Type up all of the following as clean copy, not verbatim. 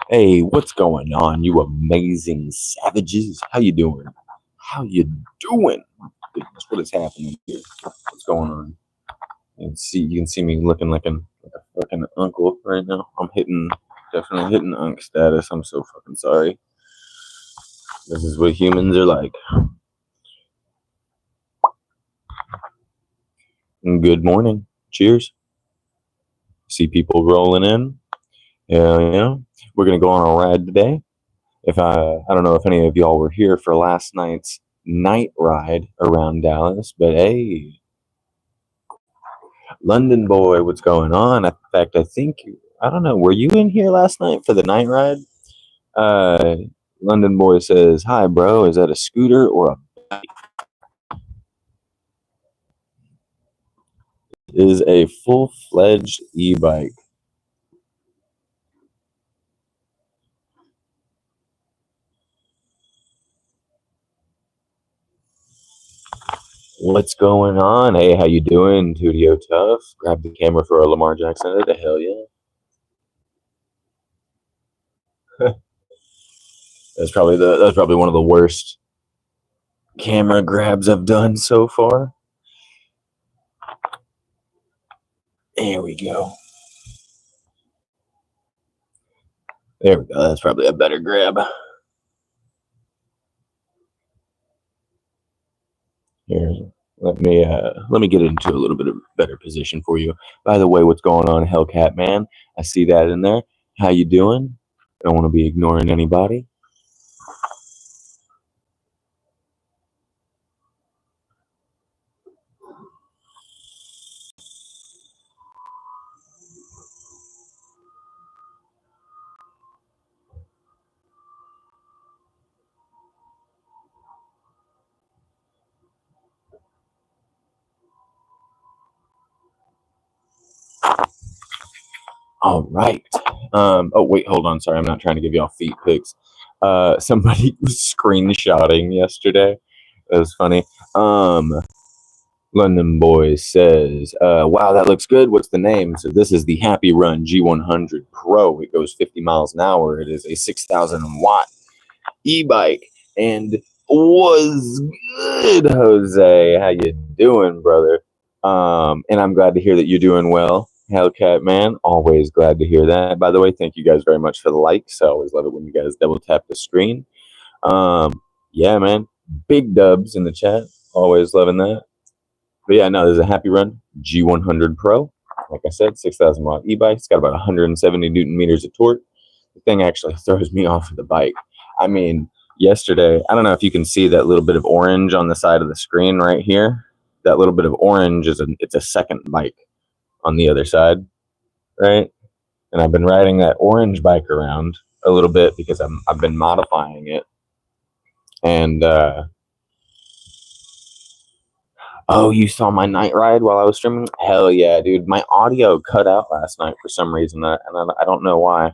Hey, what's going on, you amazing savages? How you doing? How you doing? Goodness, what is happening here? What's going on? You can see me looking like a fucking uncle right now. Definitely hitting unk status. I'm so fucking sorry. This is what humans are like. Good morning. Cheers. See people rolling in. Yeah. We're gonna go on a ride today. If I don't know if any of y'all were here for last night's night ride around Dallas, but hey, London boy, what's going on? In fact, I don't know. Were you in here last night for the night ride? Uh, London boy says, "Hi, bro. Is that a scooter or a is a full-fledged e-bike?" What's going on? Hey, how you doing, Tudio Tough? Grab the camera for a Lamar Jackson. The hell yeah! That's probably one of the worst camera grabs I've done so far. There we go. There we go. That's probably a better grab. Here, let me get into a little bit of better position for you. By the way, what's going on, Hellcat man? I see that in there. How you doing? Don't want to be ignoring anybody. All right. Oh wait, hold on. Sorry, I'm not trying to give y'all feet pics. Somebody was screenshotting yesterday. It was funny. London Boy says, wow, that looks good. What's the name? So this is the Happy Run G100 Pro. It goes 50 miles an hour. It is a 6,000 watt e-bike. And was good, Jose. How you doing, brother? And I'm glad to hear that you're doing well. Hellcat man, always glad to hear that. By the way, thank you guys very much for the likes. I always love it when you guys double tap the screen. Yeah, man. Big dubs in the chat. Always loving that. But yeah, no, there's a Happy Run G100 Pro. Like I said, 6,000 watt e-bike. It's got about 170 Newton meters of torque. The thing actually throws me off of the bike. I mean, yesterday, I don't know if you can see that little bit of orange on the side of the screen right here. That little bit of orange it's a second bike on the other side, right? And I've been riding that orange bike around a little bit because I've been modifying it. And oh, you saw my night ride while I was streaming? Hell yeah, dude. My audio cut out last night for some reason, and I don't know why.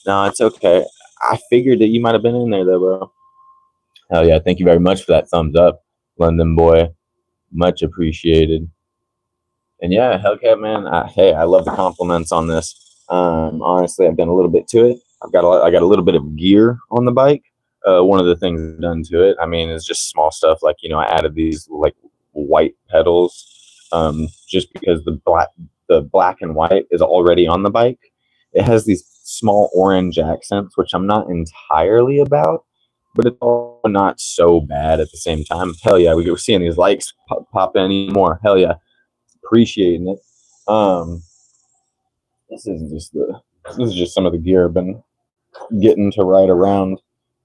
No, it's okay. I figured that you might have been in there, though, bro. Hell yeah, thank you very much for that thumbs up, London Boy. Much appreciated. And yeah, Hellcat, man, hey, I love the compliments on this. Honestly, I've done a little bit to it. I got a little bit of gear on the bike. One of the things I've done to it, I mean, is just small stuff. Like, I added these, like, white pedals, just because the black and white is already on the bike. It has these small orange accents, which I'm not entirely about, but it's all not so bad at the same time. Hell yeah, we're seeing these likes pop in anymore. Hell yeah, appreciating it. This is just some of the gear I've been getting to ride around.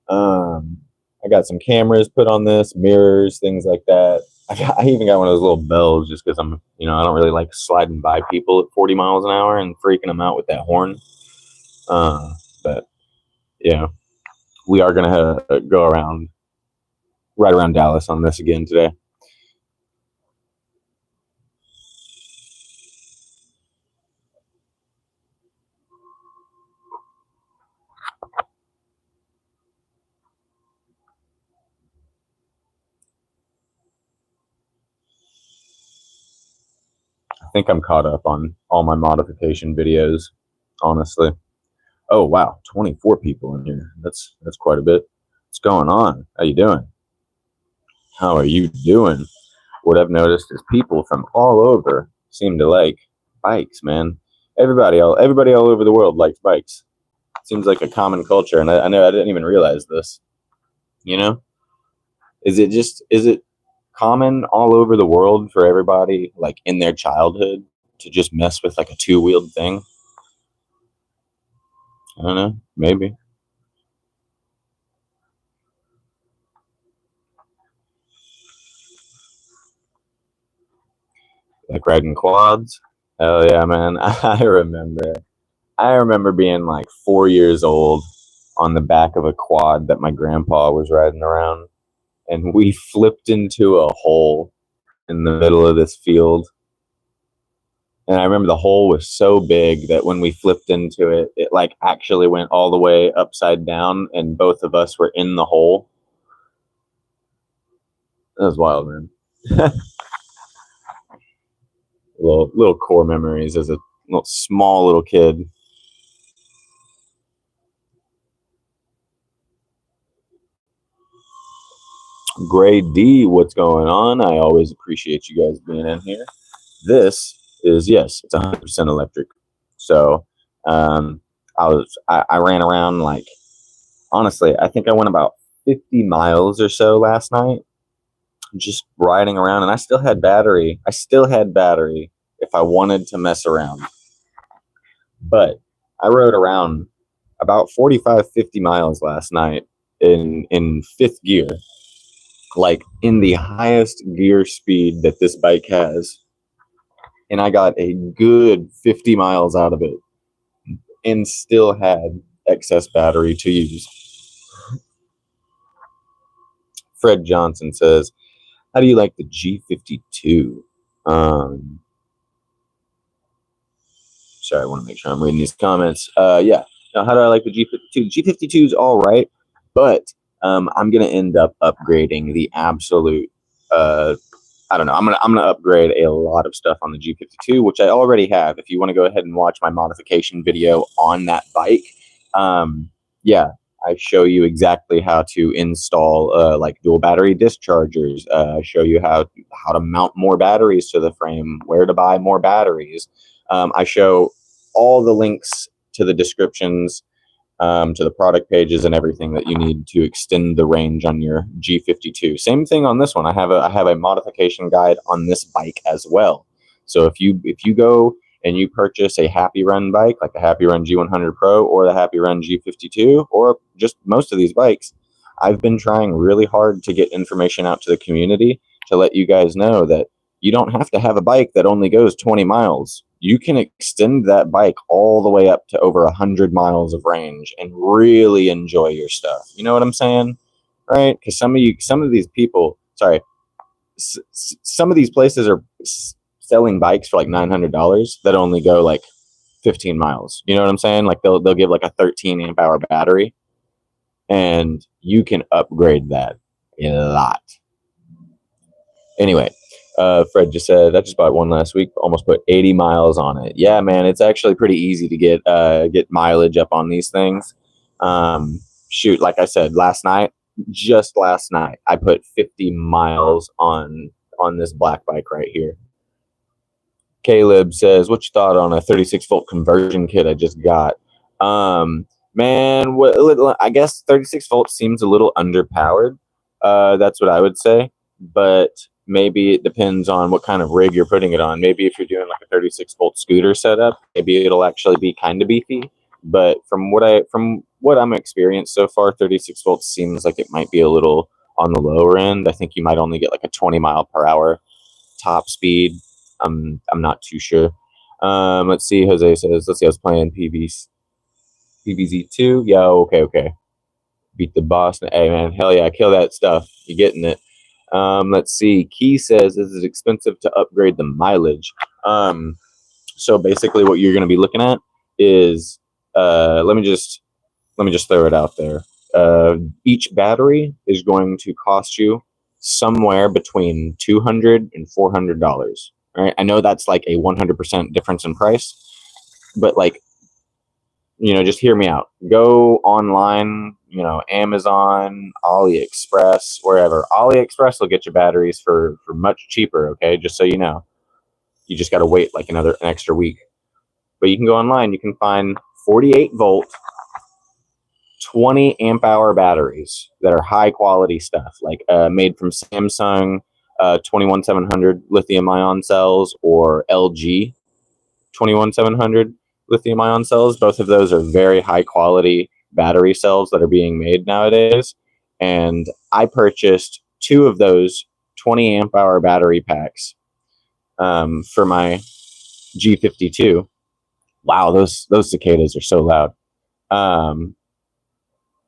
I got some cameras put on this, mirrors, things like that. I even got one of those little bells just because I don't really like sliding by people at 40 miles an hour and freaking them out with that horn. But yeah, we are gonna go right around Dallas on this again today. I think I'm caught up on all my modification videos, honestly. Oh wow, 24 people in here. That's quite a bit. What's going on? How you doing? How are you doing? What I've noticed is people from all over seem to like bikes, man. Everybody all over the world likes bikes. It seems like a common culture, and I know I didn't even realize this. Is it common all over the world for everybody, like in their childhood, to just mess with like a two-wheeled thing? I don't know, maybe. Like riding quads. Hell yeah, man. I remember being like 4 years old on the back of a quad that my grandpa was riding around, and we flipped into a hole in the middle of this field. And I remember the hole was so big that when we flipped into it, it like actually went all the way upside down, and both of us were in the hole. That was wild, man. little core memories as a small little kid. Gray D, what's going on? I always appreciate you guys being in here. This is, yes, it's 100% electric. So I ran around, like, honestly, I think I went about 50 miles or so last night, just riding around, and I still had battery if I wanted to mess around. But I rode around about 45, 50 miles last night in fifth gear, like in the highest gear speed that this bike has. And I got a good 50 miles out of it and still had excess battery to use. Fred Johnson says, how do you like the G52? Sorry, I want to make sure I'm reading these comments. Yeah. Now, how do I like the G52? G52 is all right. But I'm gonna end up upgrading the absolute. I don't know. I'm gonna upgrade a lot of stuff on the G52, which I already have. If you want to go ahead and watch my modification video on that bike, yeah, I show you exactly how to install like dual battery dischargers. I show you how to mount more batteries to the frame, where to buy more batteries. I show all the links to the descriptions, to the product pages and everything that you need to extend the range on your G52. Same thing on this one. I have a modification guide on this bike as well. So if you go and you purchase a Happy Run bike, like the Happy Run G100 Pro or the Happy Run G52, or just most of these bikes, I've been trying really hard to get information out to the community to let you guys know that you don't have to have a bike that only goes 20 miles. You can extend that bike all the way up to over 100 miles of range and really enjoy your stuff. You know what I'm saying? Right? Because some of these people, sorry, some of these places are selling bikes for like $900 that only go like 15 miles. You know what I'm saying? Like they'll give like a 13 amp hour battery, and you can upgrade that a lot. Anyway, Fred just said, I just bought one last week, almost put 80 miles on it. Yeah, man, it's actually pretty easy to get mileage up on these things. Shoot, like I said, just last night, I put 50 miles on this black bike right here. Caleb says, "What you thought on a 36-volt conversion kit I just got?" Man, I guess 36 volts seems a little underpowered. That's what I would say, but maybe it depends on what kind of rig you're putting it on. Maybe if you're doing like a 36-volt scooter setup, maybe it'll actually be kind of beefy. But from what I'm experienced so far, 36 volts seems like it might be a little on the lower end. I think you might only get like a 20 mile per hour top speed. I'm not too sure. Let's see. Jose says, let's see. I was playing PVZ2. Yeah. Okay. Beat the boss. Hey man, hell yeah, kill that stuff. You're getting it. Let's see. Key says, is it expensive to upgrade the mileage? So basically, what you're going to be looking at is, let me just throw it out there. Each battery is going to cost you somewhere between $200 and $400. Right? I know that's like a 100% difference in price, but like, just hear me out. Go online, Amazon, AliExpress, wherever. AliExpress will get you batteries for much cheaper, okay? Just so you know. You just got to wait like an extra week. But you can go online. You can find 48-volt, 20 amp hour batteries that are high quality stuff, like made from Samsung 21700 lithium ion cells or LG 21700 lithium ion cells. Both of those are very high quality battery cells that are being made nowadays. And I purchased 2 of those 20 amp hour battery packs for my G52. Wow, those cicadas are so loud.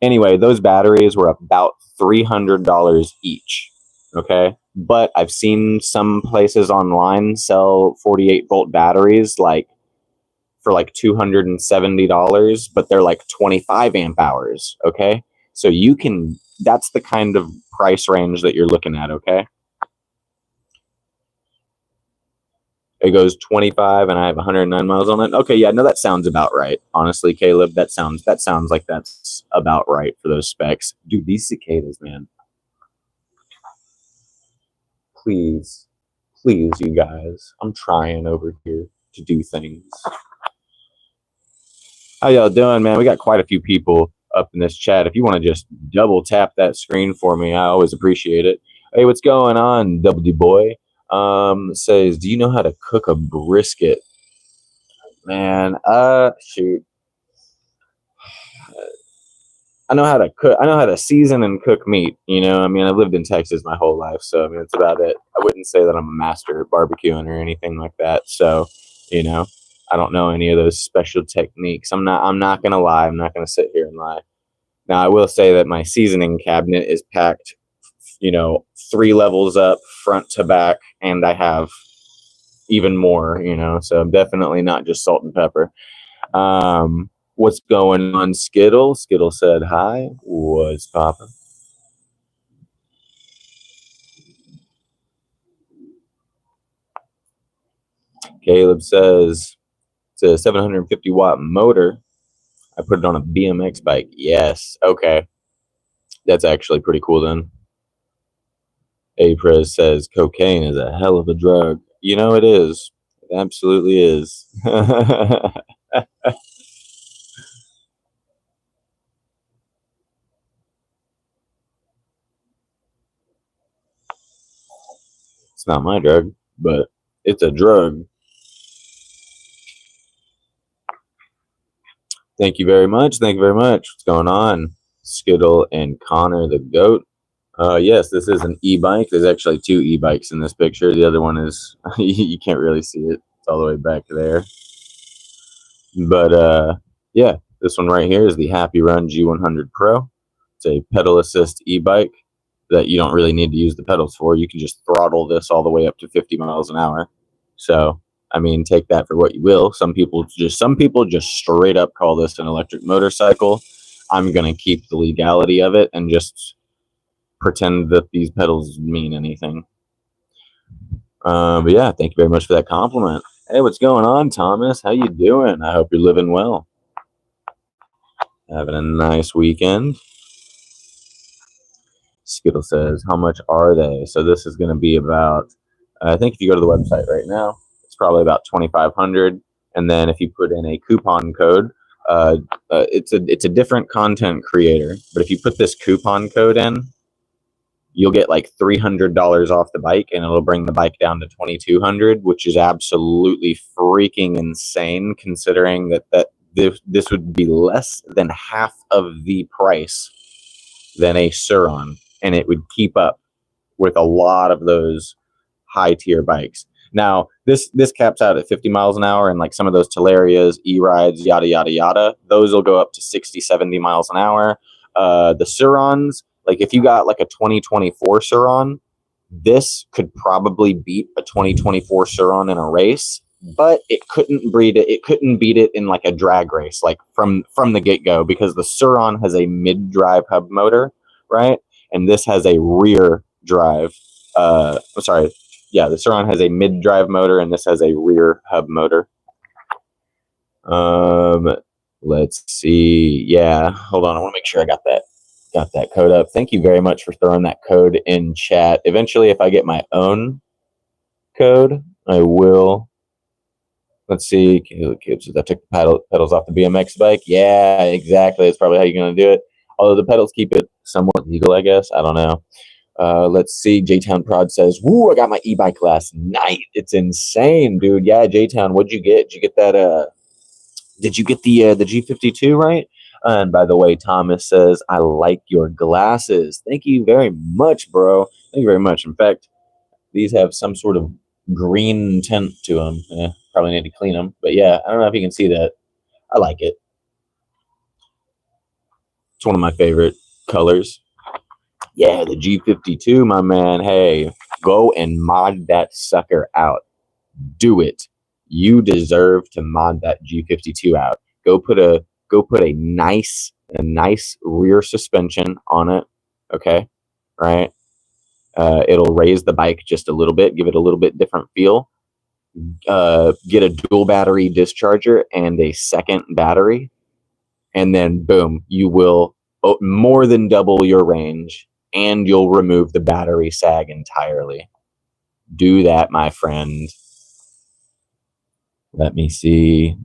Anyway, those batteries were about $300 each. Okay. But I've seen some places online sell 48-volt batteries for like $270, but they're like 25 amp hours. Okay. So that's the kind of price range that you're looking at. Okay. It goes 25 and I have 109 miles on it. Okay. Yeah, no, that sounds about right. Honestly, Caleb, that sounds like that's about right for those specs. Dude, these cicadas, man. Please, you guys. I'm trying over here to do things. How y'all doing, man? We got quite a few people up in this chat. If you want to just double tap that screen for me, I always appreciate it. Hey, what's going on, Double D Boy? Says, do you know how to cook a brisket? Man, shoot. I know how to cook. I know how to season and cook meat. I mean, I've lived in Texas my whole life, so I mean, it's about it. I wouldn't say that I'm a master at barbecuing or anything like that. So, I don't know any of those special techniques. I'm not gonna lie. I'm not gonna sit here and lie. Now, I will say that my seasoning cabinet is packed, 3 levels up, front to back, and I have even more. So I'm definitely not just salt and pepper. What's going on, Skittle? Skittle said hi. What's poppin'? Caleb says it's a 750-watt motor. I put it on a BMX bike. Yes. Okay. That's actually pretty cool then. A-Prez says cocaine is a hell of a drug. You know it is. It absolutely is. It's not my drug, but it's a drug. Thank you very much. Thank you very much. What's going on? Skittle and Connor the goat. Yes, this is an e-bike. There's actually two e-bikes in this picture. The other one is you can't really see it. It's all the way back there. But yeah, this one right here is the Happy Run G100 Pro. It's a pedal assist e-bike that you don't really need to use the pedals for. You can just throttle this all the way up to 50 miles an hour. So, I mean, take that for what you will. Some people just straight up call this an electric motorcycle. I'm going to keep the legality of it and just pretend that these pedals mean anything. But yeah, thank you very much for that compliment. Hey, what's going on, Thomas? How you doing? I hope you're living well. Having a nice weekend. Skittle says, how much are they? So this is going to be about, I think if you go to the website right now, it's probably about 2,500. And then if you put in a coupon code, it's a different content creator. But if you put this coupon code in, you'll get like $300 off the bike, and it'll bring the bike down to 2,200, which is absolutely freaking insane, considering that this would be less than half of the price than a Suron, and it would keep up with a lot of those high tier bikes. Now, this caps out at 50 miles an hour, and like some of those Telerias, E-Rides, yada, yada, yada, those will go up to 60, 70 miles an hour. The Surons, like if you got like a 2024 Suron, this could probably beat a 2024 Suron in a race, but it couldn't beat it in like a drag race, like from the get-go, because the Suron has a mid-drive hub motor, right? And this has a rear drive. The Suron has a mid-drive motor, and this has a rear hub motor. Let's see. Yeah, hold on. I want to make sure I got that code up. Thank you very much for throwing that code in chat. Eventually, if I get my own code, I will. Let's see. Kids, I took the pedals off the BMX bike. Yeah, exactly. That's probably how you're going to do it. Although the pedals keep it somewhat legal, I guess. I don't know. Let's see. J-Town Prod says, woo, I got my e-bike last night. It's insane, dude. Yeah, J-Town, what'd you get? Did you get that? Did you get the G52 right? And by the way, Thomas says, I like your glasses. Thank you very much, bro. Thank you very much. In fact, these have some sort of green tint to them. Yeah, probably need to clean them. But yeah, I don't know if you can see that. I like it. It's one of my favorite colors. Yeah, the G52, my man. Hey, go and mod that sucker out. Do it. You deserve to mod that G52 out. Go put a nice rear suspension on it. Okay, right? It'll raise the bike just a little bit, give it a little bit different feel. Get a dual battery discharger and a second battery, and then boom, you will more than double your range, and you'll remove the battery sag entirely. Do that, my friend. Let me see.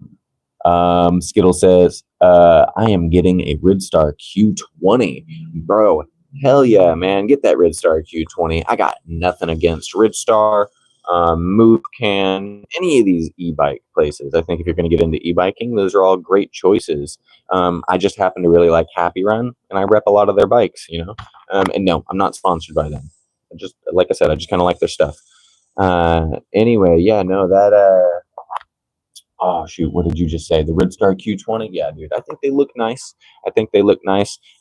Skittle says, I am getting a Ridstar Q20. Bro, hell yeah, man. Get that Ridstar Q20. I got nothing against Ridstar, MoveCan, any of these e-bike places. I think if you're going to get into e-biking, those are all great choices. I just happen to really like Happy Run, and I rep a lot of their bikes, you know. And no, I'm not sponsored by them. Like I said, I just kind of like their stuff. Anyway, yeah, no, that... Oh shoot, what did you just say? The Ridstar Q20? Yeah, dude, I think they look nice.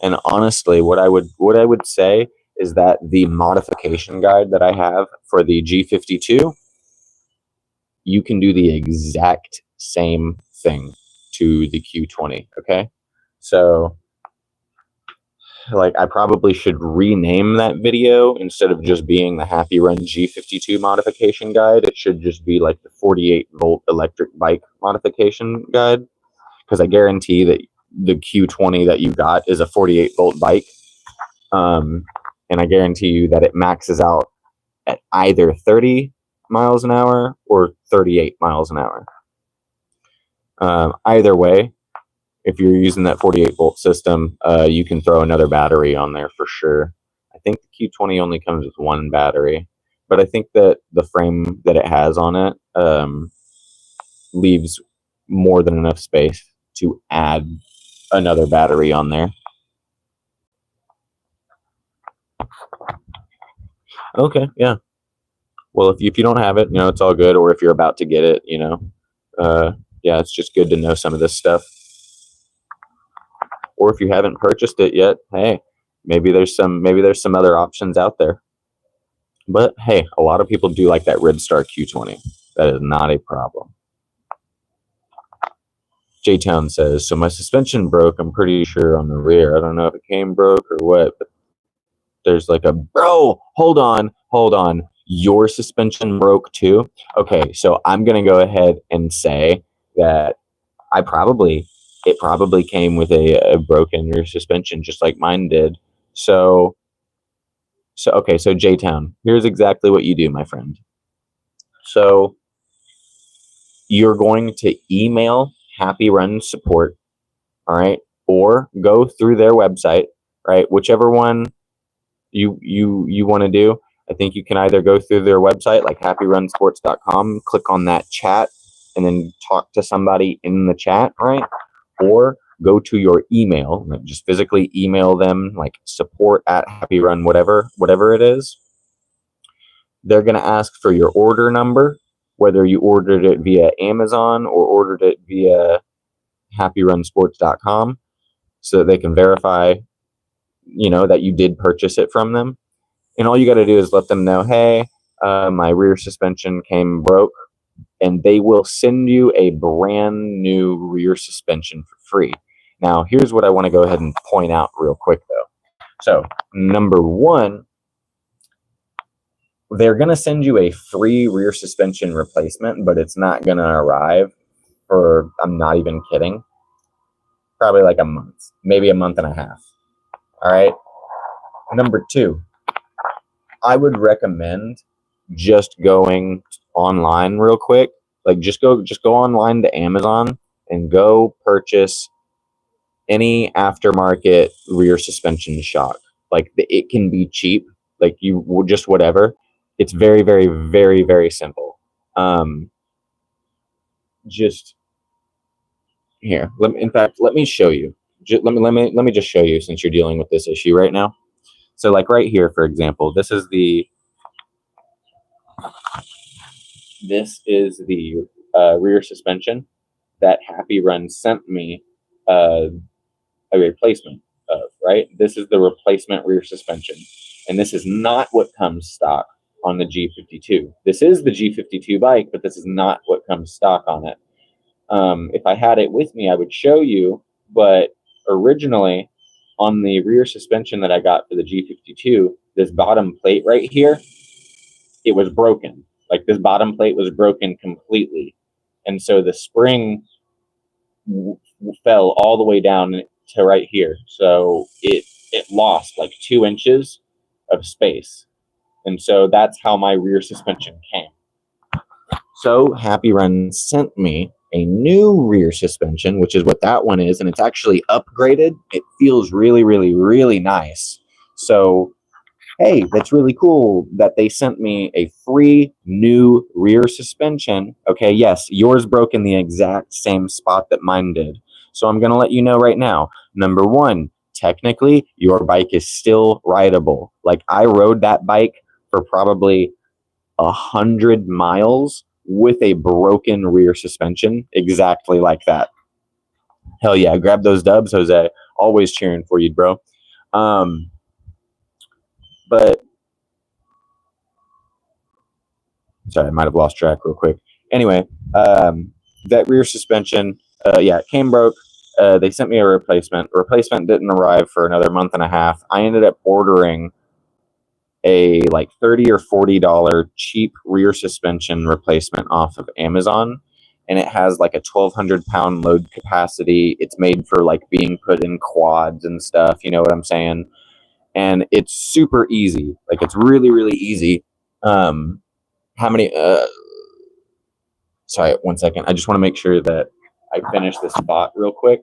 And honestly, what I would say is that the modification guide that I have for the G52, you can do the exact same thing to the Q20. Okay, so like I probably should rename that video. Instead of just being the Happy Run G52 modification guide, it should just be like the 48-volt electric bike modification guide, because I guarantee that the Q20 that you got is a 48-volt bike, and I guarantee you that it maxes out at either 30 miles an hour or 38 miles an hour. Either way, if you're using that 48-volt system, you can throw another battery on there for sure. I think the Q20 only comes with one battery, but I think that the frame that it has on it leaves more than enough space to add another battery on there. Okay, yeah. Well, if you don't have it, it's all good. Or if you're about to get it, yeah, it's just good to know some of this stuff. Or if you haven't purchased it yet, hey, maybe there's some other options out there. But hey, a lot of people do like that Ridstar Q20. That is not a problem. J-Town says, so my suspension broke, I'm pretty sure, on the rear. I don't know if it came broke or what, but there's like a, bro, hold on. Your suspension broke too? Okay, so I'm going to go ahead and say that it probably came with a broken rear suspension, just like mine did. So okay, so J-Town, here's exactly what you do, my friend. So you're going to email Happy Run support, all right, or go through their website, right? Whichever one you want to do. I think you can either go through their website, like happyrunsports.com, click on that chat, and then talk to somebody in the chat, right? Or go to your email, like just physically email them, like support@happyrun, whatever it is. They're going to ask for your order number, whether you ordered it via Amazon or ordered it via happyrunsports.com, so that they can verify, that you did purchase it from them. And all you got to do is let them know, hey, my rear suspension came broke, and they will send you a brand new rear suspension for free. Now, here's what I want to go ahead and point out real quick, though. So, number one, they're going to send you a free rear suspension replacement, but it's not going to arrive for, I'm not even kidding, probably like a month, maybe a month and a half. All right. Number two, I would recommend just going online real quick. Like just go online to Amazon and go purchase any aftermarket rear suspension shock. Like it can be cheap. Like you will just whatever. It's very, very, very, very simple. Just here. In fact, let me show you. Let me just show you, since you're dealing with this issue right now. So like right here, for example, this is the rear suspension that Happy Run sent me a replacement of, right? This is the replacement rear suspension. And this is not what comes stock on the G52. This is the G52 bike, but this is not what comes stock on it. If I had it with me, I would show you, but originally on the rear suspension that I got for the G52, this bottom plate right here, it was broken. Like this bottom plate was broken completely. And so the spring fell all the way down to right here. So it lost like 2 inches of space. And so that's how my rear suspension came. So Happy Run sent me a new rear suspension, which is what that one is, and it's actually upgraded. It feels really, really, really nice. So, hey, that's really cool that they sent me a free new rear suspension. Okay, yes, yours broke in the exact same spot that mine did. So I'm going to let you know right now. Number one, technically, your bike is still rideable. Like I rode that bike for probably 100 miles with a broken rear suspension, exactly like that. Hell yeah, grab those dubs, Jose. Always cheering for you, bro. But sorry, I might have lost track real quick. Anyway, that rear suspension, yeah, it came broke. They sent me a replacement. Replacement didn't arrive for another month and a half. I ended up ordering a like $30 or $40 cheap rear suspension replacement off of Amazon, and it has like a 1,200-pound load capacity. It's made for like being put in quads and stuff. You know what I'm saying? And it's super easy. Like it's really, really easy. How many? Sorry, 1 second. I just want to make sure that I finish this spot real quick.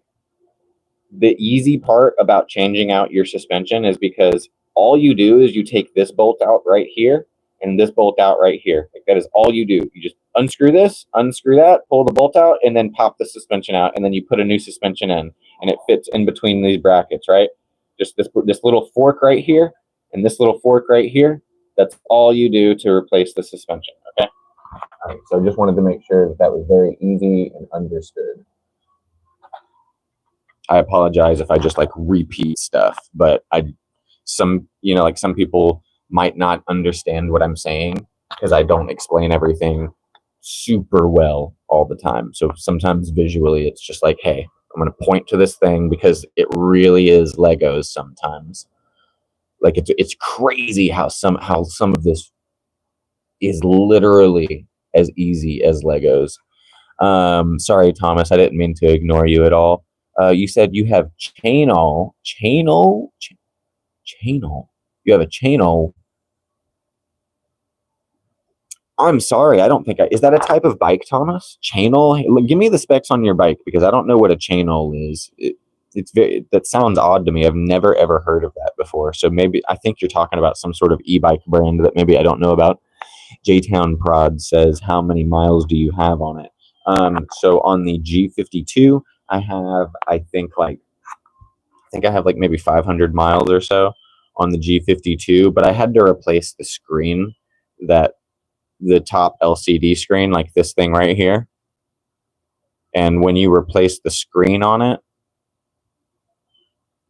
The easy part about changing out your suspension is because all you do is you take this bolt out right here and this bolt out right here. Like that is all you do. You just unscrew this, unscrew that, pull the bolt out, and then pop the suspension out, and then you put a new suspension in, and it fits in between these brackets, right? Just this little fork right here and this little fork right here. That's all you do to replace the suspension. Okay. All right. So I just wanted to make sure that that was very easy and understood. I apologize if I just like repeat stuff, but some people might not understand what I'm saying because I don't explain everything super well all the time. So sometimes visually it's just like, hey, I'm going to point to this thing because it really is Legos sometimes. Like it's crazy how some of this is literally as easy as Legos. Sorry, Thomas, I didn't mean to ignore you at all. You said you have channel. You have a channel. I'm sorry, I don't think is that a type of bike, Thomas? Channel? Give me the specs on your bike because I don't know what a channel is. That sounds odd to me. I've never ever heard of that before. So maybe I think you're talking about some sort of e-bike brand that maybe I don't know about. J-Town Prod says, how many miles do you have on it? So on the G52, I think I have like maybe 500 miles or so on the G52, but I had to replace the screen, the top LCD screen, like this thing right here. And when you replace the screen on it,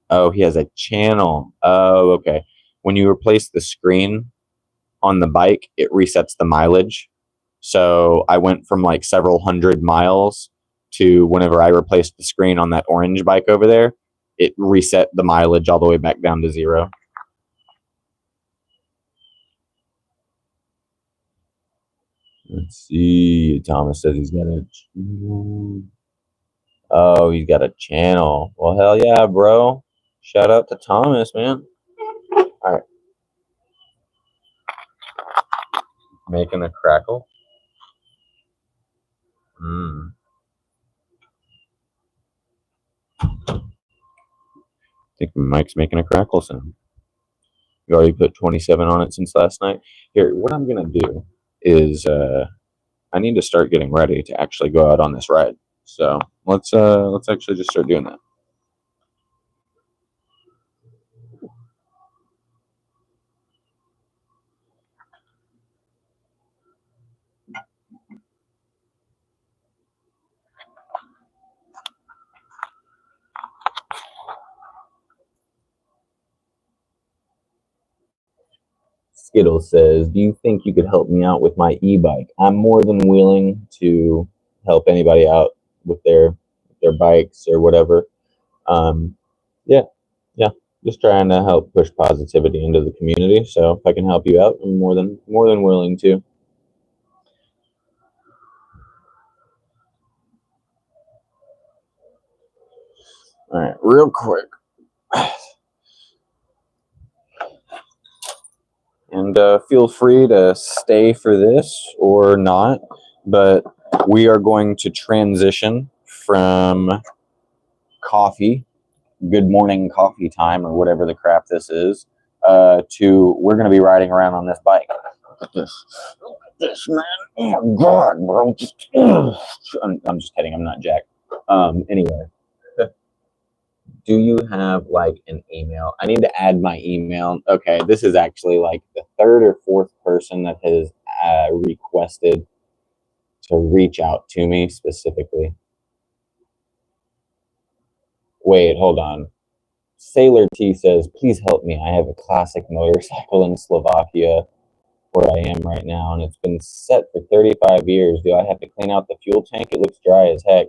oh, he has a channel. Oh, okay. When you replace the screen on the bike, it resets the mileage. So I went from like several hundred miles to whenever I replaced the screen on that orange bike over there, it reset the mileage all the way back down to 0. Let's see. Thomas says he's got a channel. Oh, he's got a channel. Well, hell yeah, bro. Shout out to Thomas, man. All right. Making a crackle. I think Mike's making a crackle sound. You already put 27 on it since last night. Here, what I'm gonna do is I need to start getting ready to actually go out on this ride. So let's actually just start doing that. Skittle says, do you think you could help me out with my e-bike? I'm more than willing to help anybody out with their bikes or whatever. Yeah, just trying to help push positivity into the community. So if I can help you out, I'm more than willing to. All right, real quick. And feel free to stay for this or not, but we are going to transition from coffee, good morning coffee time, or whatever the crap this is, to we're going to be riding around on this bike. Look at this. Look at this, man. Oh, my God, bro. I'm just kidding. I'm not Jack. Anyway. Do you have like an email? I need to add my email. Okay, this is actually like the 3rd or 4th person that has requested to reach out to me specifically. Wait, hold on. Sailor T says, please help me. I have a classic motorcycle in Slovakia where I am right now, and it's been set for 35 years. Do I have to clean out the fuel tank? It looks dry as heck.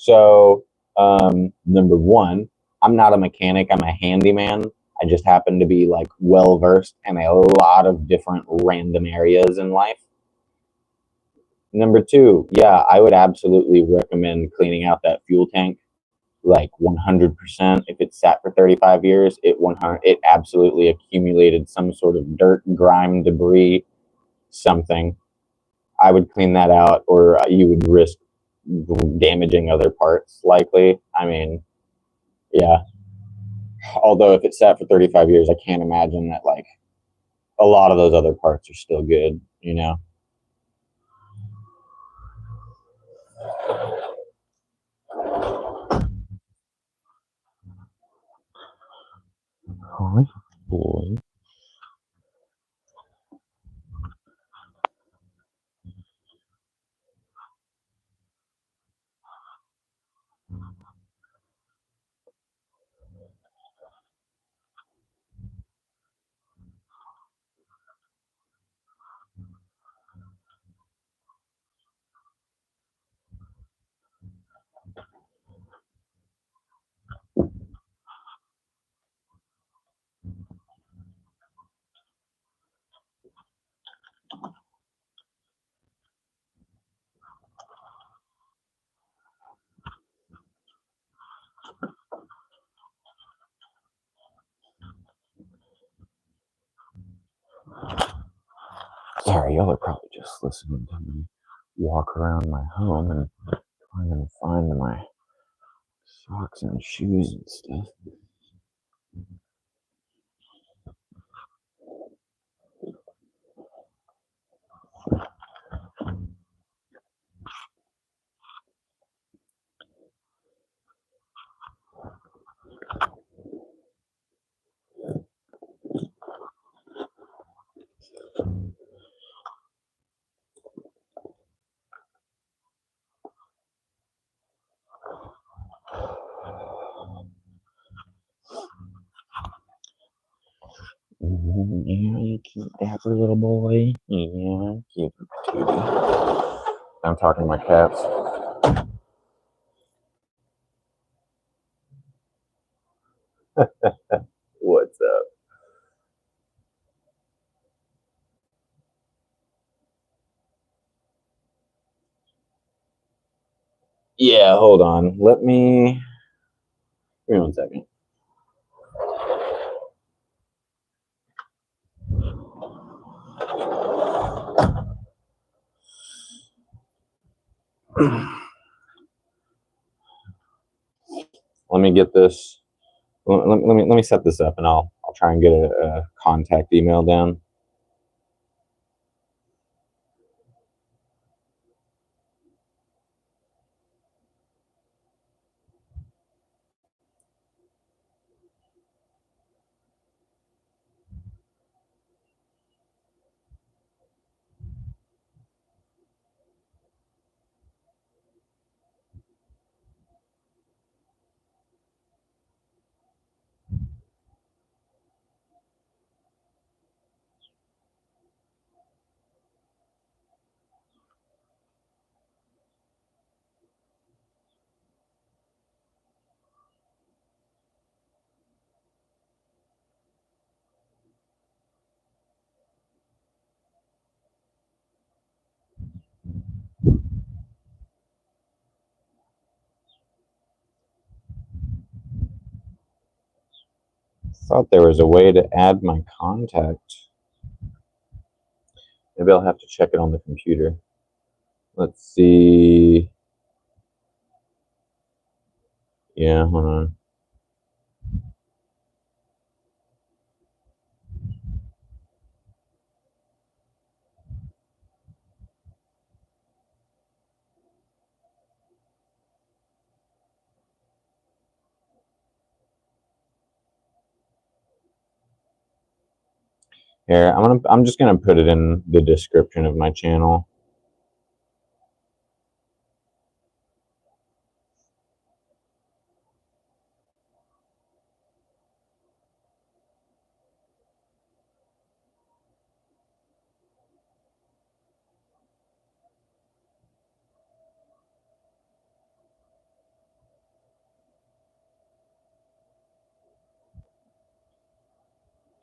So, number one, I'm not a mechanic, I'm a handyman. I just happen to be like well versed in a lot of different random areas in life. Number two, yeah, I would absolutely recommend cleaning out that fuel tank like 100%. If it sat for 35 years, it absolutely accumulated some sort of dirt, grime, debris, something. I would clean that out, or you would risk damaging other parts likely. I mean, yeah. Although if it sat for 35 years, I can't imagine that like a lot of those other parts are still good, you know. Hi, boy. Sorry, y'all are probably just listening to me walk around my home and trying to find my socks and shoes and stuff. Yeah, you cute dapper little boy. Yeah, cute patootie. I'm talking to my cats. What's up? Yeah, hold on. Give me 1 second. Let me get this. Let me set this up, and I'll try and get a contact email down. Thought there was a way to add my contact. Maybe I'll have to check it on the computer. Let's see. Yeah, hold on. Here, I'm just gonna put it in the description of my channel.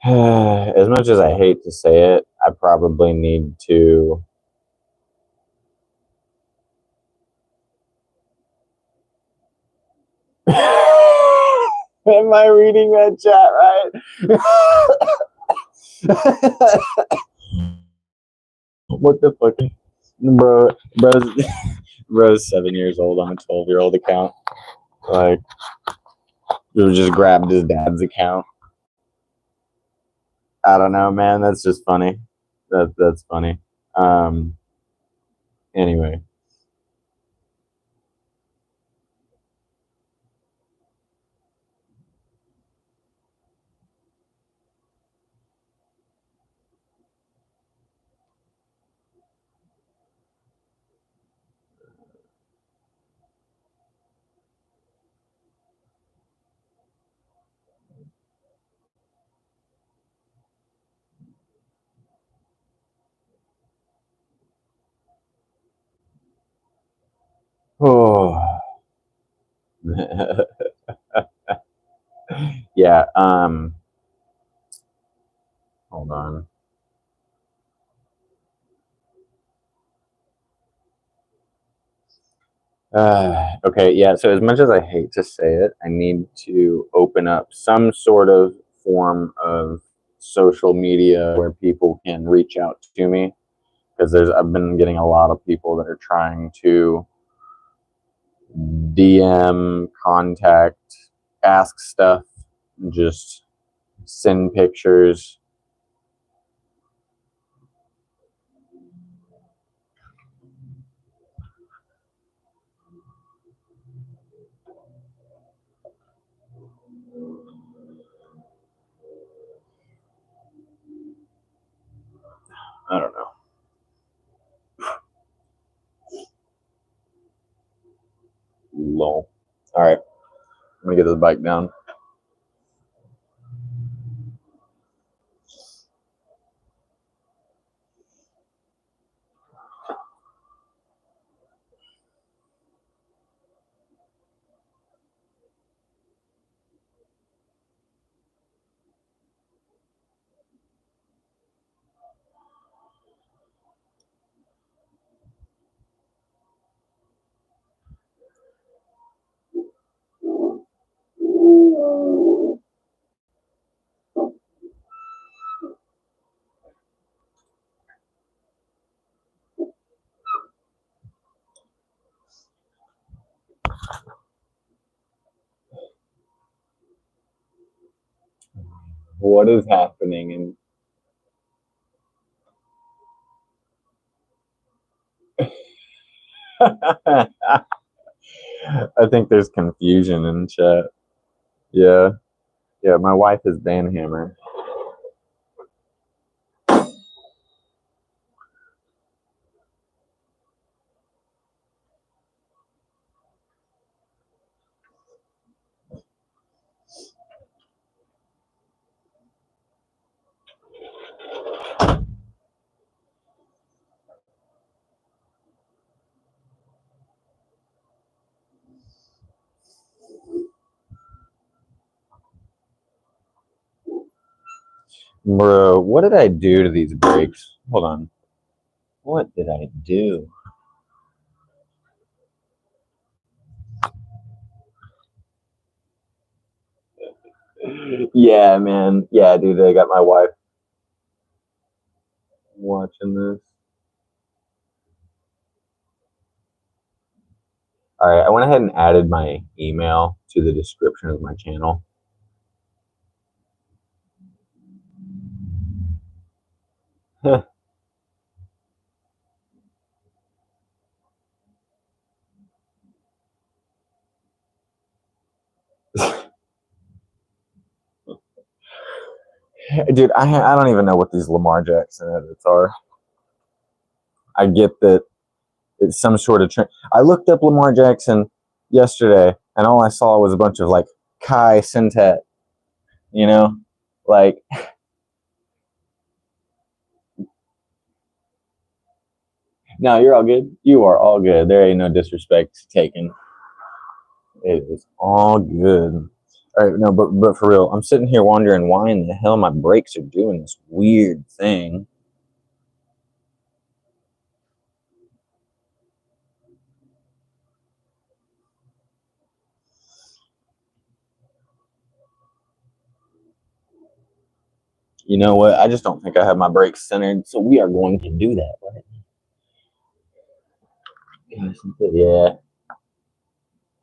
As much as I hate to say it, I probably need to. Am I reading that chat right? What the fuck? Bro's 7 years old on a 12-year-old account. Like, he just grabbed his dad's account. I don't know, man. That's just funny. That's funny. Anyway. Oh. Yeah. Hold on. Okay, yeah. So as much as I hate to say it, I need to open up some sort of form of social media where people can reach out to me, because I've been getting a lot of people that are trying to DM, contact, ask stuff, just send pictures. I don't know. Lol. All right, I'm gonna get this bike down. What is happening? And I think there's confusion in chat. Yeah, yeah. My wife is Dan Hammer. Bro, what did I do to these brakes? Hold on. What did I do? Yeah, man. Yeah, dude, I got my wife watching this. All right, I went ahead and added my email to the description of my channel. Dude, I don't even know what these Lamar Jackson edits are. I get that it's some sort of trend. I looked up Lamar Jackson yesterday, and all I saw was a bunch of like Kai Syntat, you know, like. No, you're all good. You are all good. There ain't no disrespect taken. It is all good. All right, no, but for real, I'm sitting here wondering why in the hell my brakes are doing this weird thing. You know what? I just don't think I have my brakes centered, so we are going to do that, right? Yeah.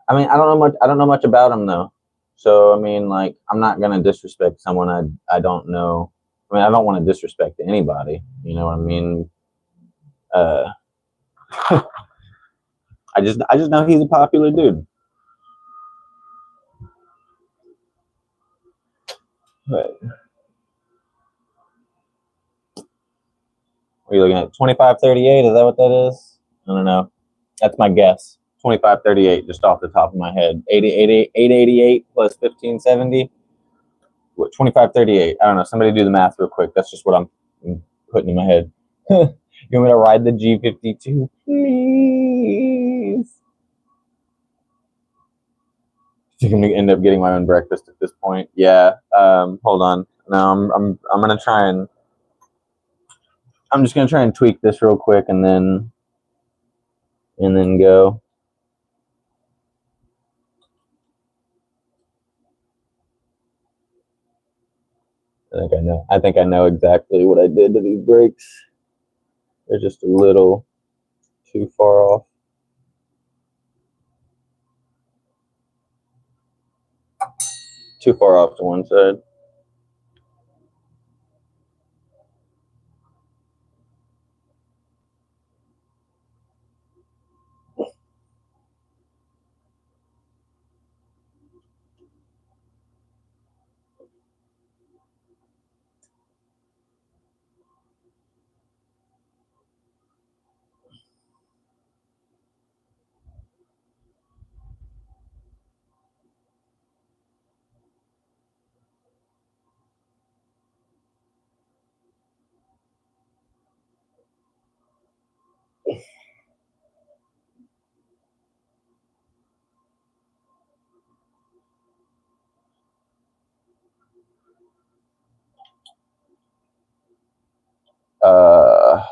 I mean, I don't know much about them though. So I mean, like, I'm not gonna disrespect someone I don't know. I mean, I don't want to disrespect anybody. You know what I mean? Uh, I just know he's a popular dude. But what are you looking at? 2538? Is that what that is? I don't know. That's my guess. 2538, just off the top of my head. 888 plus 1570. What, 2538? I don't know. Somebody do the math real quick. That's just what I'm putting in my head. You want me to ride the G52? Please. I think I'm gonna end up getting my own breakfast at this point. Yeah. Hold on. No, I'm gonna try and I'm just gonna try and tweak this real quick and then go. I think I know exactly what I did to these brakes. They're just a little too far off. Too far off to one side.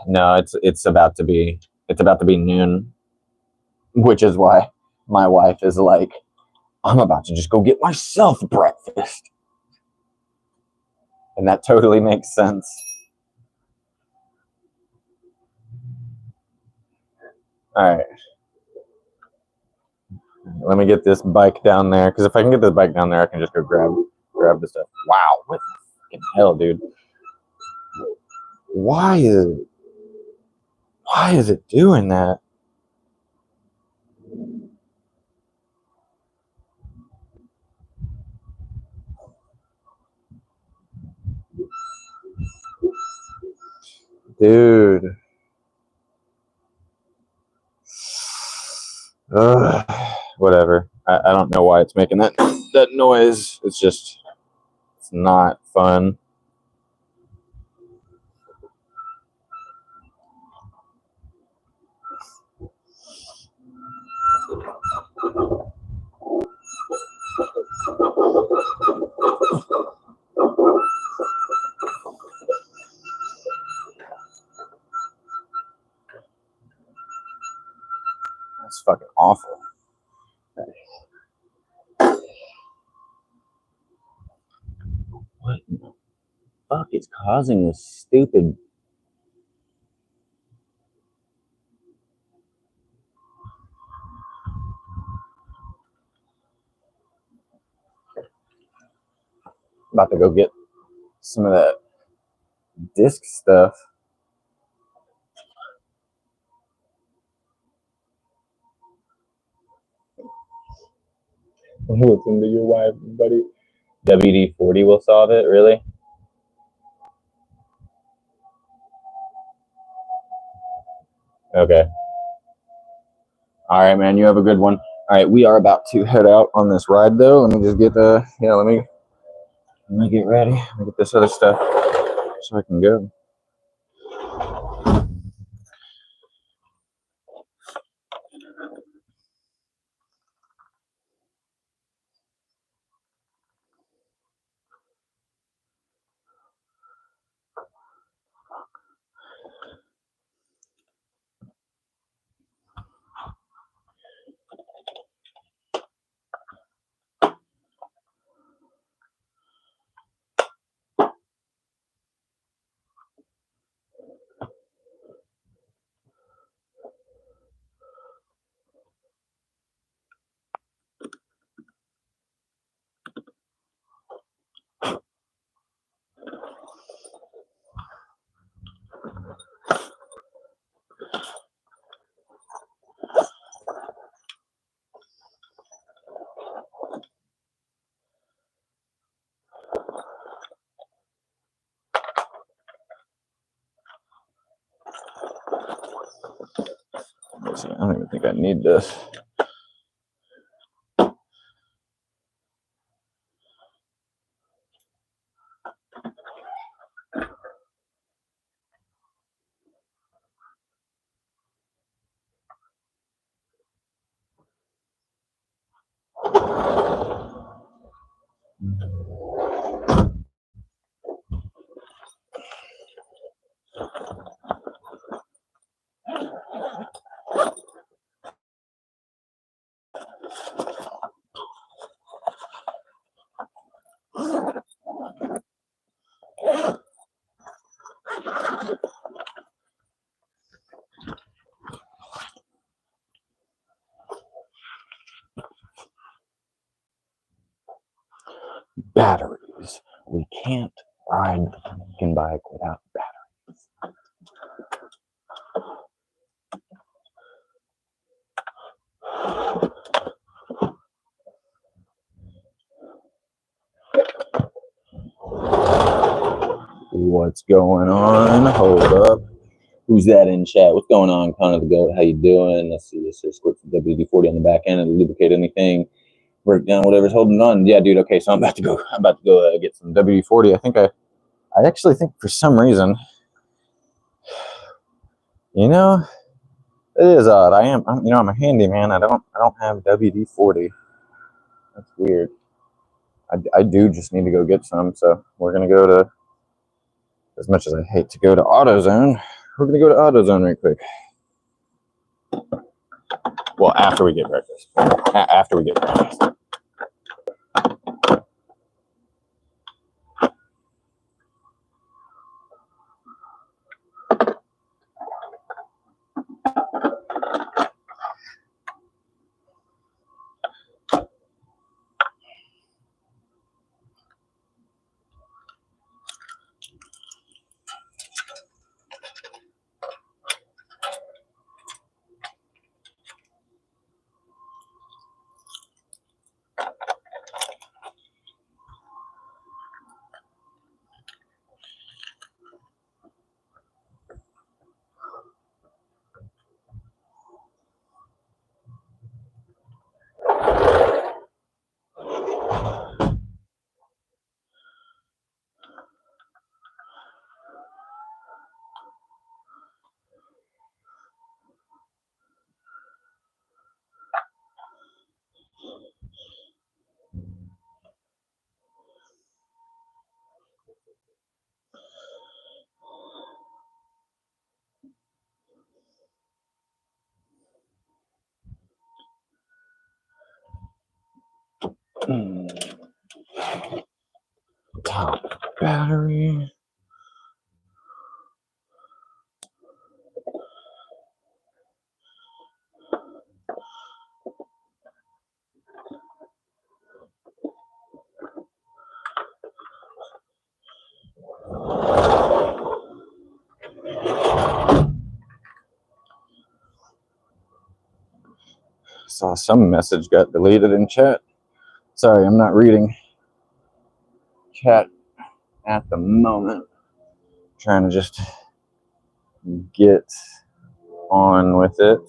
No, it's about to be noon, which is why my wife is like, I'm about to just go get myself breakfast, and that totally makes sense. All right, let me get this bike down there, because if I can get this bike down there, I can just go grab the stuff. Wow, what the hell, dude? Why is it doing that? Dude. Whatever. I don't know why it's making that noise. It's not fun. That's fucking awful. What the fuck is causing this stupid? About to go get some of that disc stuff. Listen to your wife, buddy. WD-40 will solve it, really? Okay. All right, man. You have a good one. All right, we are about to head out on this ride, though. Let me just get let me get ready. Let me get this other stuff so I can go. See, I don't even think I need this. Batteries. We can't ride the fucking bike without batteries. What's going on? Hold up. Who's that in chat? What's going on, Connor the Goat? How you doing? Let's see. This is WD-40 on the back end. It'll lubricate anything. Break down whatever's holding on. Yeah, dude. Okay, so I'm about to go get some WD-40. I actually think for some reason, you know, it is odd. I'm a handyman. I don't have WD-40. That's weird. I do just need to go get some. So we're gonna go to. As much as I hate to go to AutoZone, we're gonna go to AutoZone right quick. Well, after we get breakfast. After we get breakfast. Top battery. Saw some message got deleted in chat. Sorry, I'm not reading chat at the moment. Trying to just get on with it.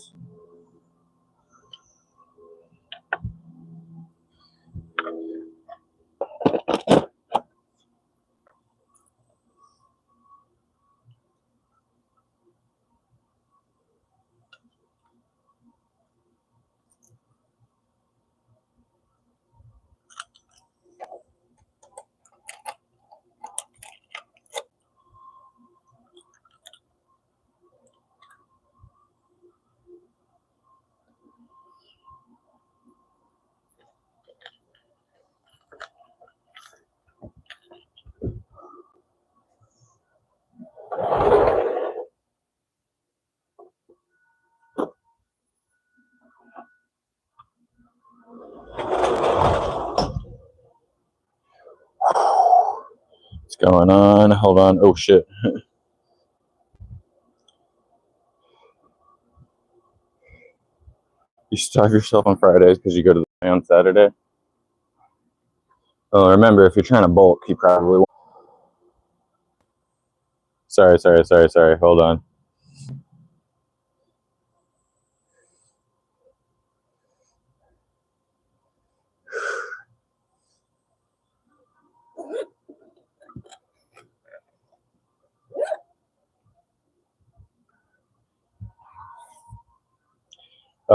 What's going on? Hold on. Oh shit. You starve yourself on Fridays because you go to the play on Saturday. Oh, remember, if you're trying to bulk, you probably won't. Sorry. Hold on.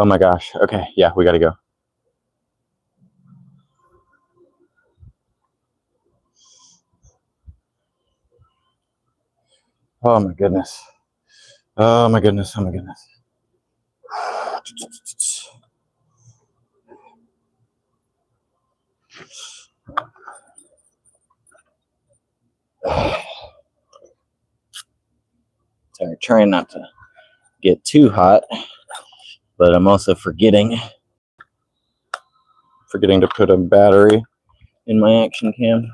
Oh my gosh. Okay, yeah, we gotta go. Oh my goodness. Oh my goodness. Oh my goodness. Sorry, trying not to get too hot, but I'm also forgetting to put a battery in my action cam.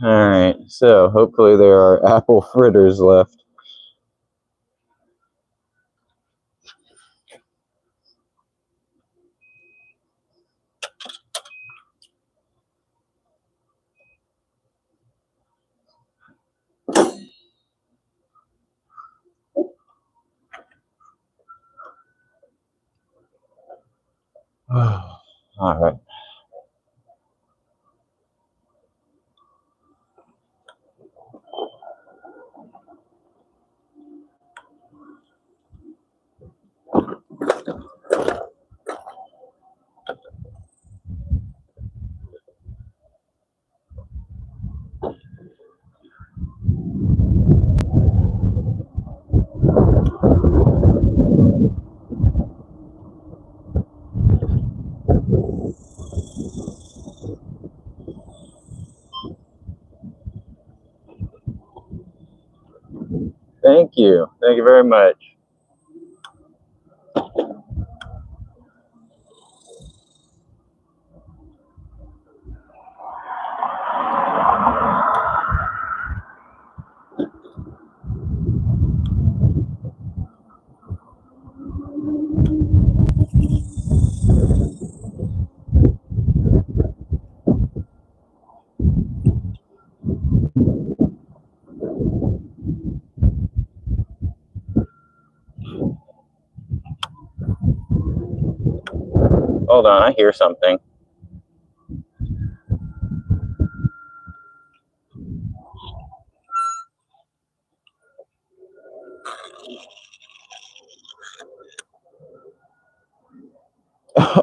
All right, so hopefully there are apple fritters left. All right. Thank you. Thank you very much. Hold on, I hear something.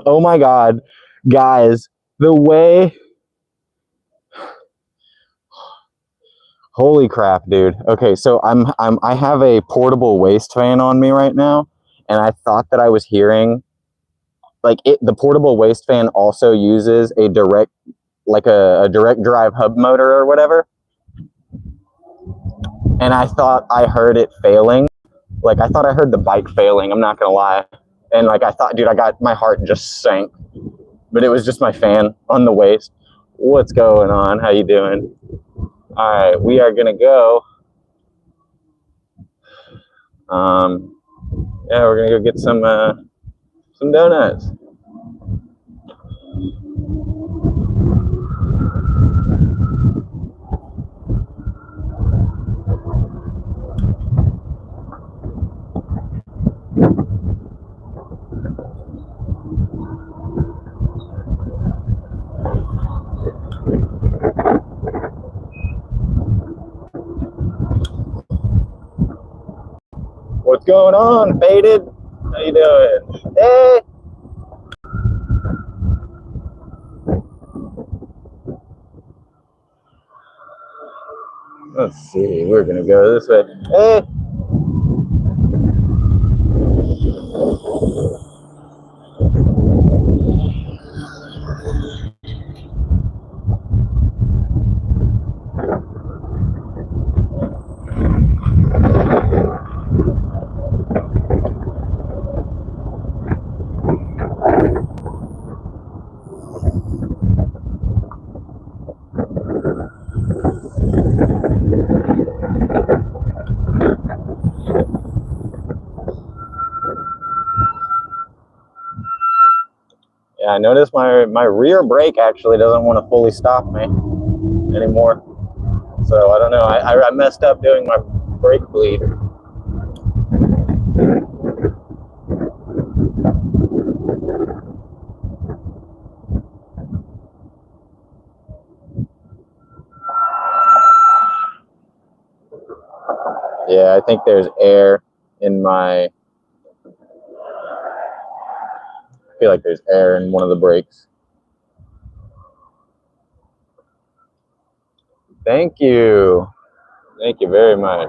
Oh my God, guys, the way, holy crap, dude. Okay, so I have a portable waist fan on me right now, and I thought that I was hearing, like, the portable waist fan also uses a direct, like a direct drive hub motor or whatever, and I thought I heard it failing. Like, I thought I heard the bike failing, I'm not gonna lie. And like, I thought, dude, my heart just sank. But it was just my fan on the waist. What's going on? How you doing? All right, we are gonna go. Yeah, we're gonna go get some donuts. What's going on, Faded? How you doing? Hey. Let's see. We're gonna go this way. Hey. Yeah, I noticed my rear brake actually doesn't want to fully stop me anymore. So I don't know. I messed up doing my brake bleed. Yeah, I think there's air in my... I feel like there's air in one of the brakes. Thank you. Thank you very much.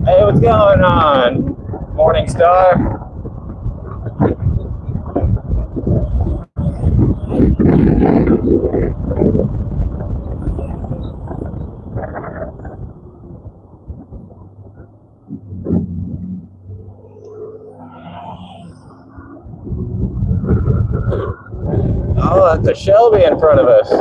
Hey, what's going on? Morning Star. Oh, that's a Shelby in front of us.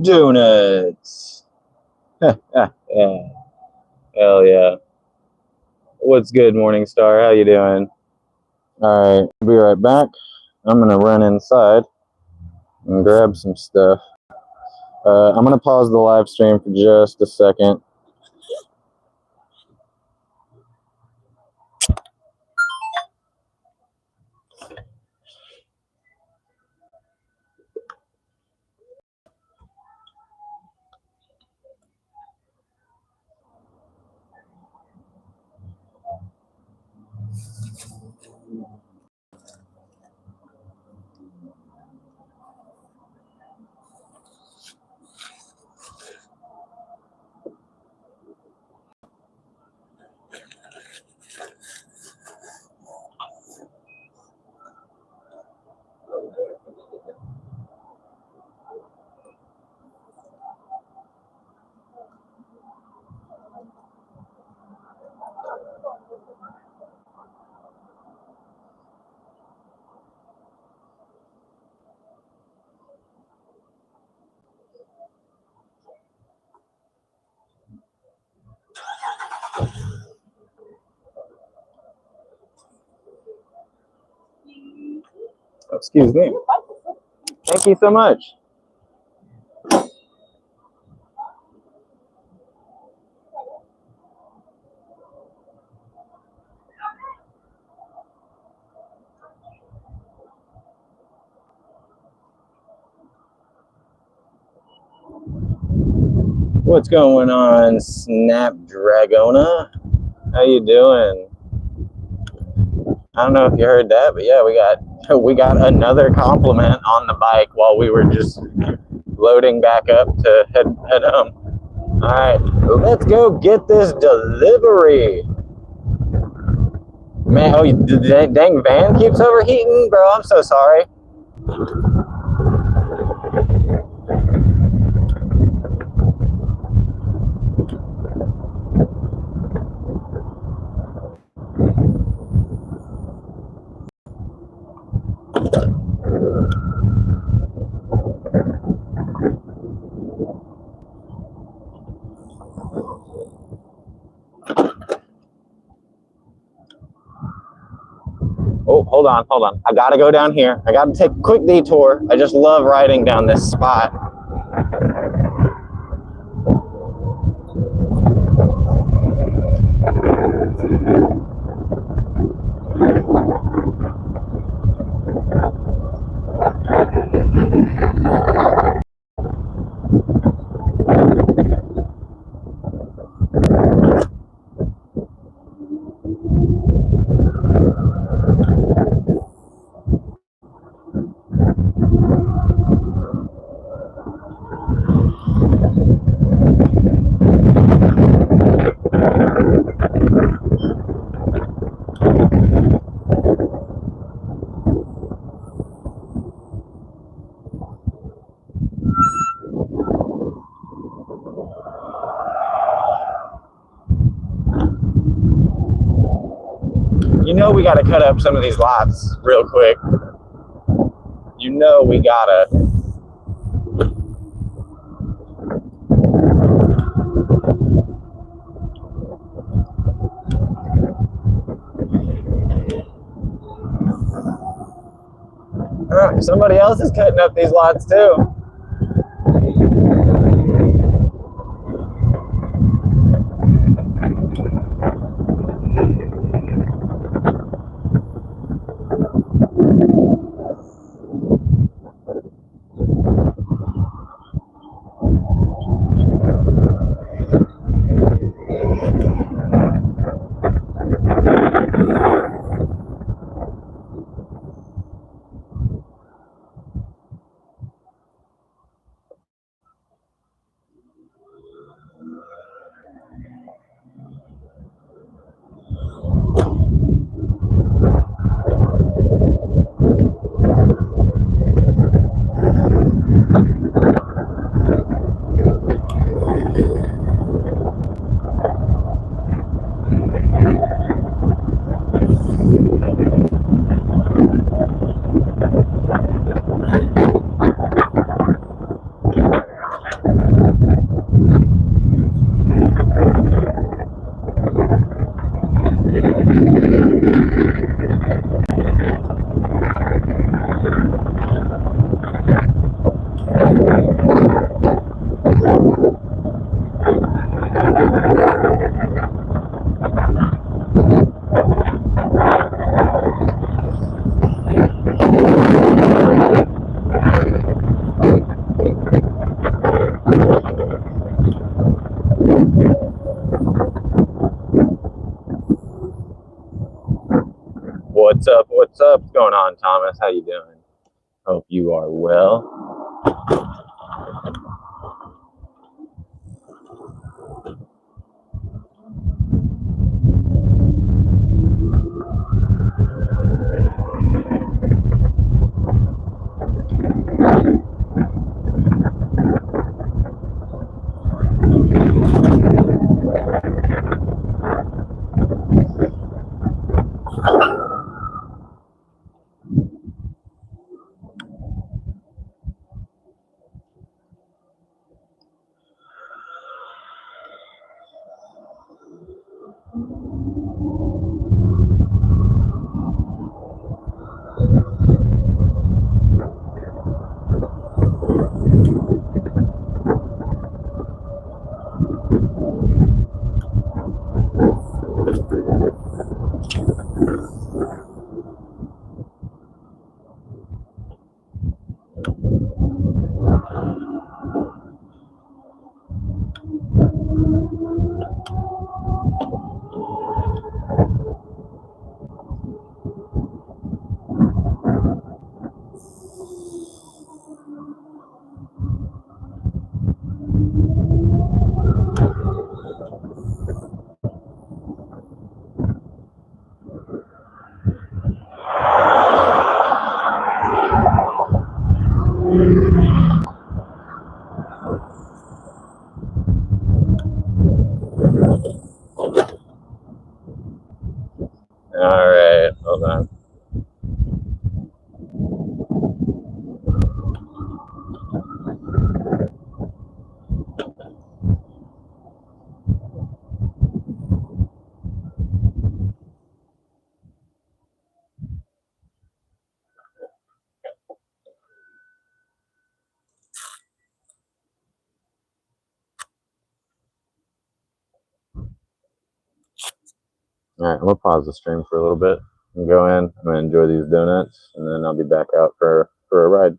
Donuts. Yeah. Hell yeah. What's good, Morning Star? How you doing? All right, be right back. I'm gonna run inside and grab some stuff. I'm gonna pause the live stream for just a second. Oh, excuse me. Thank you so much. What's going on, Snapdragona? How you doing? I don't know if you heard that, but yeah, we got another compliment on the bike while we were just loading back up to head home. All right, let's go get this delivery. Man, oh, the dang van keeps overheating, bro. I'm so sorry. Oh, hold on. I gotta go down here. I gotta take a quick detour. I just love riding down this spot. You know we gotta cut up some of these lots real quick. You know we gotta. Somebody else is cutting up these lots too. What's up? What's going on, Thomas? How you doing? Hope you are well. All right, I'm gonna pause the stream for a little bit and go in. I'm gonna enjoy these donuts, and then I'll be back out for a ride.